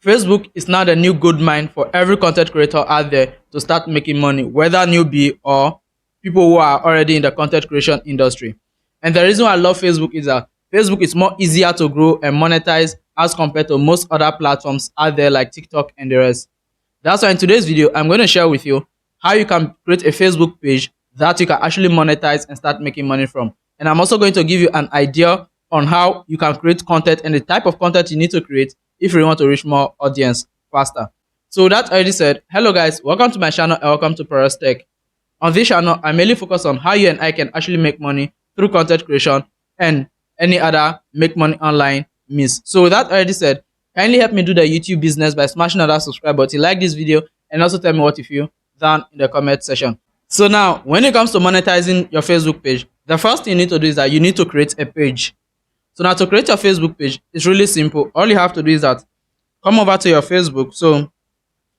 Facebook is now the new gold mine for every content creator out there to start making money, whether newbie or people who are already in the content creation industry. And the reason why I love Facebook is that Facebook is more easier to grow and monetize as compared to most other platforms out there like TikTok and the rest. That's why in today's video, I'm going to share with you how you can create a Facebook page that you can actually monetize and start making money from. And I'm also going to give you an idea on how you can create content and the type of content you need to create if you want to reach more audience faster. So that already said, hello guys, welcome to my channel and welcome to Perez Tech. On this channel, I mainly focus on how you and I can actually make money through content creation and any other make money online means. So with that already said, kindly help me do the YouTube business by smashing that subscribe button, like this video, and also tell me what you feel down in the comment section. So now, when it comes to monetizing your Facebook page, the first thing you need to do is that you need to create a page. So now to create your Facebook page, it's really simple. All you have to do is that come over to your Facebook. So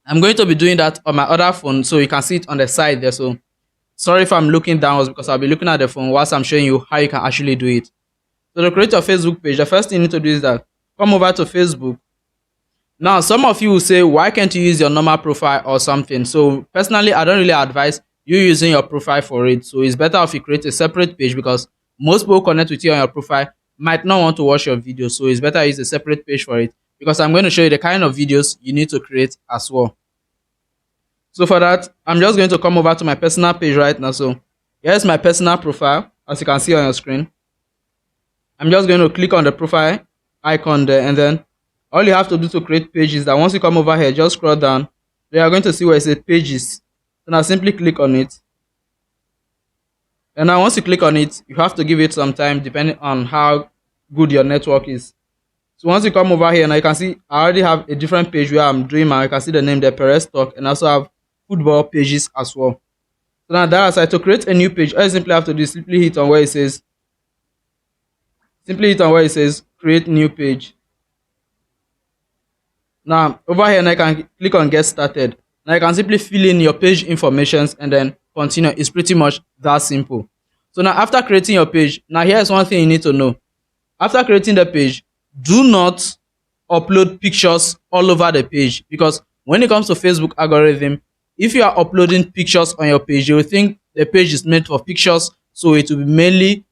I'm going to be doing that on my other phone so you can see it on the side there. So sorry if I'm looking downwards because I'll be looking at the phone whilst I'm showing you how you can actually do it. So to create your Facebook page, the first thing you need to do is that come over to Facebook. Now, some of you will say, why can't you use your normal profile or something? So personally, I don't really advise you using your profile for it. So it's better if you create a separate page because most people connect with you on your profile might not want to watch your video. So it's better use a separate page for it because I'm going to show you the kind of videos you need to create as well. So for that, I'm just going to come over to my personal page right now. So here's my personal profile, as you can see on your screen. I'm just going to click on the profile icon there, and then all you have to do to create pages that once you come over here, just scroll down. You are going to see where it says pages. So now simply click on it. And now once you click on it, you have to give it some time depending on how good your network is. So once you come over here, now you can see I already have a different page where I'm doing my, you can see the name there, Perez Talk, and also have football pages as well. So now that aside, to create a new page, all you simply have to do is simply hit on where it says create new page. Now over here, now you can click on get started. Now you can simply fill in your page informations and then continue. It's pretty much that simple. So now after creating your page, now here's one thing you need to know. After creating the page, do not upload pictures all over the page because when it comes to Facebook algorithm, if you are uploading pictures on your page, you will think the page is meant for pictures, so it will be mainly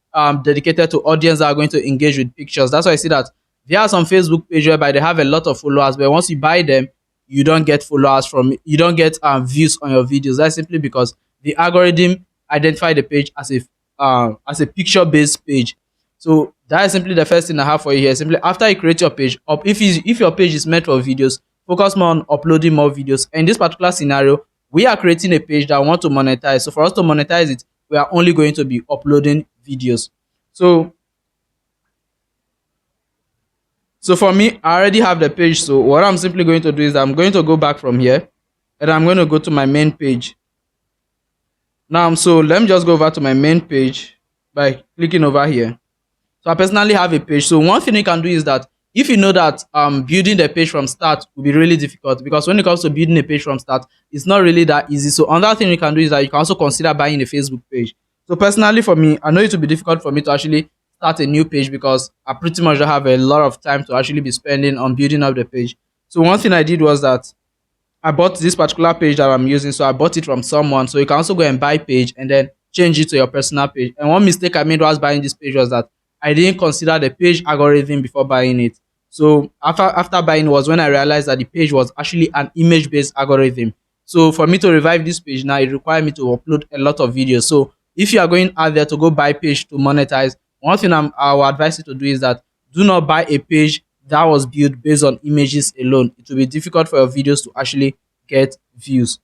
dedicated to audience that are going to engage with pictures. That's why I see that there are some Facebook pages whereby they have a lot of followers, but once you buy them, you don't get followers from it. You don't get views on your videos. That's simply because the algorithm identify the page as a picture-based page. So that is simply the first thing I have for you here. Simply after you create your page, if your page is meant for videos, focus more on uploading more videos. And in this particular scenario, we are creating a page that I want to monetize. So for us to monetize it, we are only going to be uploading videos. So for me, I already have the page. So what I'm simply going to do is I'm going to go back from here and I'm going to go to my main page. Now, so let me just go over to my main page by clicking over here. So I personally have a page. So one thing you can do is that if you know that building the page from start will be really difficult, because when it comes to building a page from start, it's not really that easy. So another thing you can do is that you can also consider buying a Facebook page. So personally for me, I know it will be difficult for me to actually start a new page because I pretty much don't have a lot of time to actually be spending on building up the page. So one thing I did was that I bought this particular page that I'm using. So I bought it from someone. So you can also go and buy page and then change it to your personal page. And one mistake I made while buying this page was that I didn't consider the page algorithm before buying it. So after buying was when I realized that the page was actually an image-based algorithm. So for me to revive this page now, it required me to upload a lot of videos. So if you are going out there to go buy page to monetize, one thing I will advise you to do is that do not buy a page that was built based on images alone. It will be difficult for your videos to actually get views.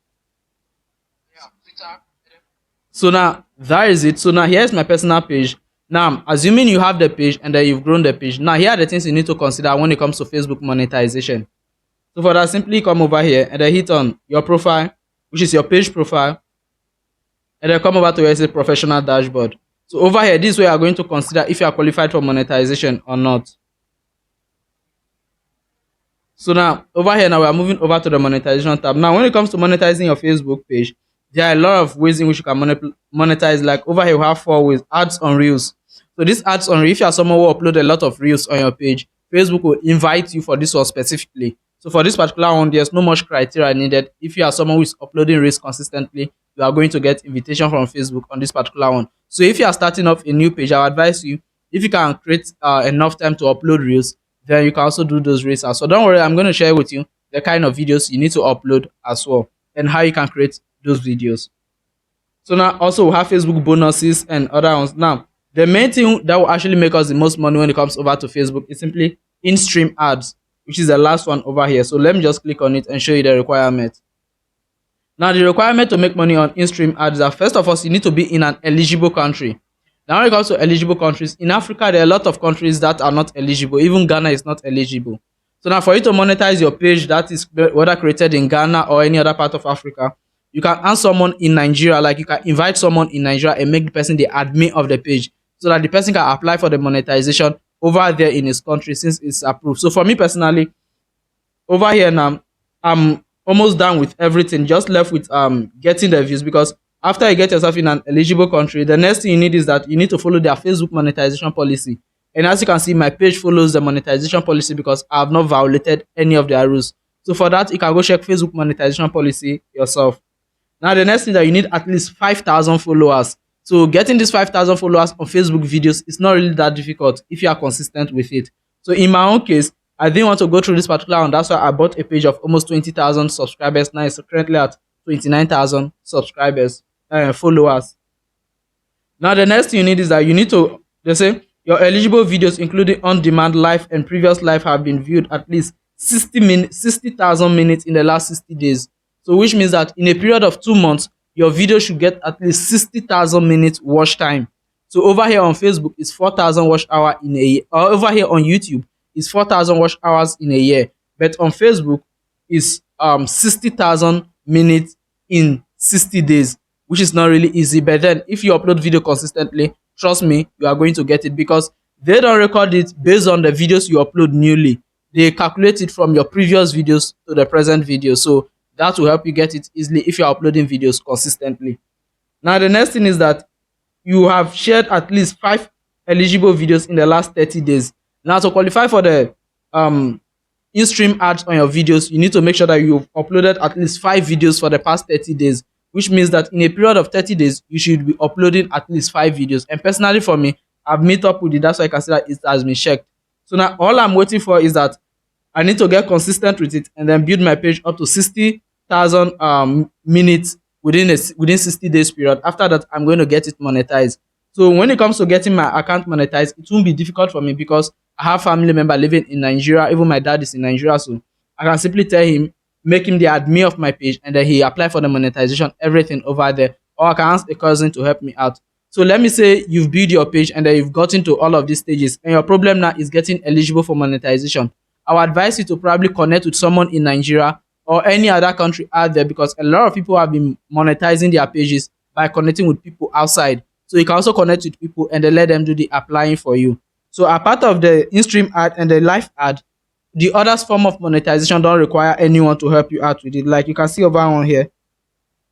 So now that is it. So now here's my personal page. Now, assuming you have the page and then you've grown the page, now here are the things you need to consider when it comes to Facebook monetization. So for that, simply come over here and then hit on your profile, which is your page profile, and then come over to where it says professional dashboard. So over here, this way you are going to consider if you are qualified for monetization or not. So now over here, now we are moving over to the monetization tab. Now when it comes to monetizing your Facebook page, there are a lot of ways in which you can monetize. Like over here we have 4 ways. Ads on reels. So this ads on reels, if you are someone who upload a lot of reels on your page, Facebook will invite you for this one specifically. So for this particular one, there's no much criteria needed. If you are someone who is uploading reels consistently, you are going to get invitation from Facebook on this particular one. So if you are starting off a new page, I would advise you, if you can create enough time to upload reels, then you can also do those reels. So don't worry, I'm going to share with you the kind of videos you need to upload as well and how you can create those videos. So now also we have Facebook bonuses and other ones. Now, the main thing that will actually make us the most money when it comes over to Facebook is simply in-stream ads, which is the last one over here. So let me just click on it and show you the requirement. Now, the requirement to make money on in-stream ads are, first of all, you need to be in an eligible country. Now, when it comes to eligible countries, in Africa, there are a lot of countries that are not eligible. Even Ghana is not eligible. So now, for you to monetize your page, that is whether created in Ghana or any other part of Africa, you can ask someone in Nigeria, like you can invite someone in Nigeria and make the person the admin of the page so that the person can apply for the monetization over there in his country since it's approved. So for me personally, over here now, I'm almost done with everything, just left with getting the views, because after you get yourself in an eligible country, the next thing you need is that you need to follow their Facebook monetization policy. And as you can see, my page follows the monetization policy because I have not violated any of their rules. So for that, you can go check Facebook monetization policy yourself. Now, the next thing that you need at least 5,000 followers. So getting these 5,000 followers on Facebook videos is not really that difficult if you are consistent with it. So in my own case, I didn't want to go through this particular one. That's why I bought a page of almost 20,000 subscribers. Now it's currently at 29,000 subscribers, followers. Now, the next thing you need is that you need to, they say, your eligible videos, including on-demand, live, and previous live, have been viewed at least 60,000 minutes in the last 60 days. So, which means that in a period of 2 months, your video should get at least 60,000 minutes watch time. So, over here on Facebook, it's 4,000 watch hour in a year. Or over here on YouTube, it's 4,000 watch hours in a year. But on Facebook, it's 60,000 minutes in 60 days, which is not really easy. But then if you upload video consistently, trust me, you are going to get it, because they don't record it based on the videos you upload newly. They calculate it from your previous videos to the present video. So that will help you get it easily if you're uploading videos consistently. Now, the next thing is that you have shared at least 5 eligible videos in the last 30 days. Now, to qualify for the in-stream ads on your videos, you need to make sure that you've uploaded at least 5 videos for the past 30 days, which means that in a period of 30 days, you should be uploading at least 5 videos. And personally for me, I've met up with it. That's why I can say that it has been checked. So now all I'm waiting for is that I need to get consistent with it and then build my page up to 60,000 minutes within 60 days period. After that, I'm going to get it monetized. So when it comes to getting my account monetized, it won't be difficult for me because I have family member living in Nigeria. Even my dad is in Nigeria, so I can simply tell him, make him the admin of my page, and then he apply for the monetization, everything over there. Or I can ask a cousin to help me out. So let me say you've built your page and then you've gotten to all of these stages, and your problem now is getting eligible for monetization. I would advise you to probably connect with someone in Nigeria or any other country out there, because a lot of people have been monetizing their pages by connecting with people outside. So you can also connect with people and then let them do the applying for you. So apart of the in-stream ad and the live ad, the other form of monetization don't require anyone to help you out with it. Like you can see over on here,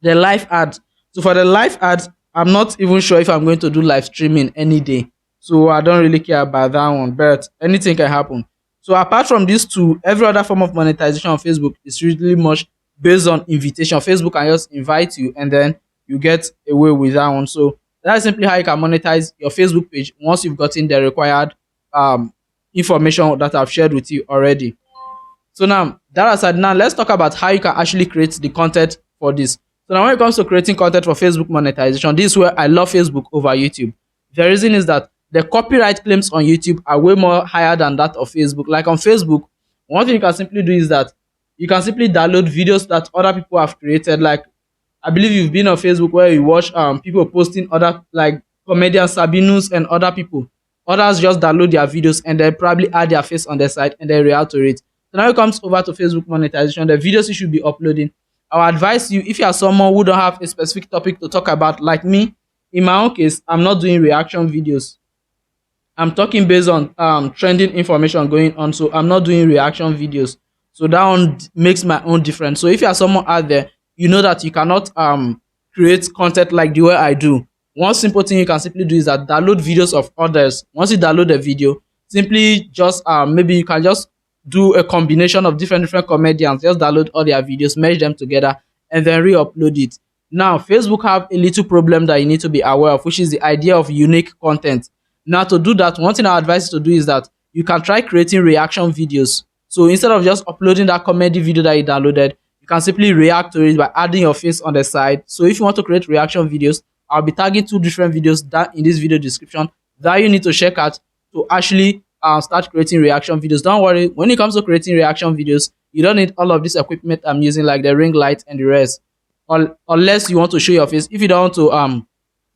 the live ads. So for the live ads, I'm not even sure if I'm going to do live streaming any day. So I don't really care about that one, but anything can happen. So apart from these two, every other form of monetization on Facebook is really much based on invitation. Facebook can just invite you and then you get away with that one. So that's simply how you can monetize your Facebook page once you've gotten the required information that I've shared with you already. So now, that aside, now let's talk about how you can actually create the content for this. So now when it comes to creating content for Facebook monetization, this is where I love Facebook over YouTube. The reason is that the copyright claims on YouTube are way more higher than that of Facebook. Like on Facebook, one thing you can simply do is that you can simply download videos that other people have created. Like I believe you've been on Facebook where you watch people posting other, like comedians Sabinus and other people. Others just download their videos and then probably add their face on their site and then react to it. So now it comes over to Facebook monetization, the videos you should be uploading. I would advise you, if you are someone who don't have a specific topic to talk about, like me, in my own case, I'm not doing reaction videos. I'm talking based on trending information going on, so I'm not doing reaction videos. So that one makes my own difference. So if you are someone out there, you know that you cannot create content like the way I do. One simple thing you can simply do is that download videos of others. Once you download a video, simply just maybe you can just do a combination of different comedians, just download all their videos, merge them together, and then re-upload it. Now, Facebook have a little problem that you need to be aware of, which is the idea of unique content. Now, to do that, one thing I advise you to do is that you can try creating reaction videos. So instead of just uploading that comedy video that you downloaded, you can simply react to it by adding your face on the side. So if you want to create reaction videos, I'll be tagging two different videos that in this video description that you need to check out to actually start creating reaction videos. Don't worry, when it comes to creating reaction videos, you don't need all of this equipment I'm using, like the ring light and the rest, unless you want to show your face. If you don't want to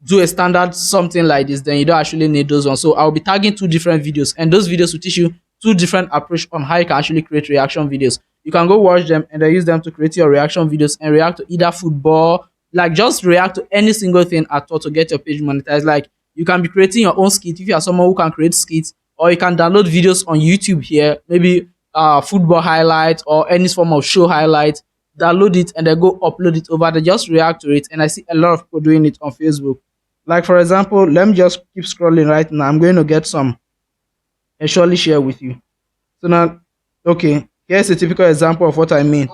do a standard something like this, then you don't actually need those ones. So I'll be tagging two different videos, and those videos will teach you two different approach on how you can actually create reaction videos. You can go watch them and then use them to create your reaction videos and react to either football, like just react to any single thing at all to get your page monetized. Like you can be creating your own skit if you are someone who can create skits, or you can download videos on YouTube here, maybe football highlights or any form of show highlights. Download it and then go upload it over there. Just react to it, and I see a lot of people doing it on Facebook. Like for example, let me just keep scrolling right now. I'm going to get some and surely share with you. So now, okay, here's a typical example of what I mean.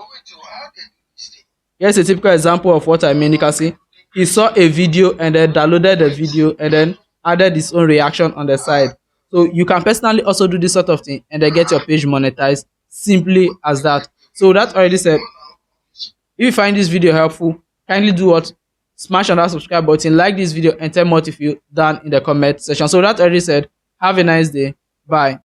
Here's a typical example of what I mean. You can see he saw a video and then downloaded the video and then added his own reaction on the side. So you can personally also do this sort of thing and then get your page monetized simply as that. So that already said, if you find this video helpful, kindly do what? Smash on that subscribe button, like this video, and tell more if you down in the comment section. So that already said, have a nice day. Bye.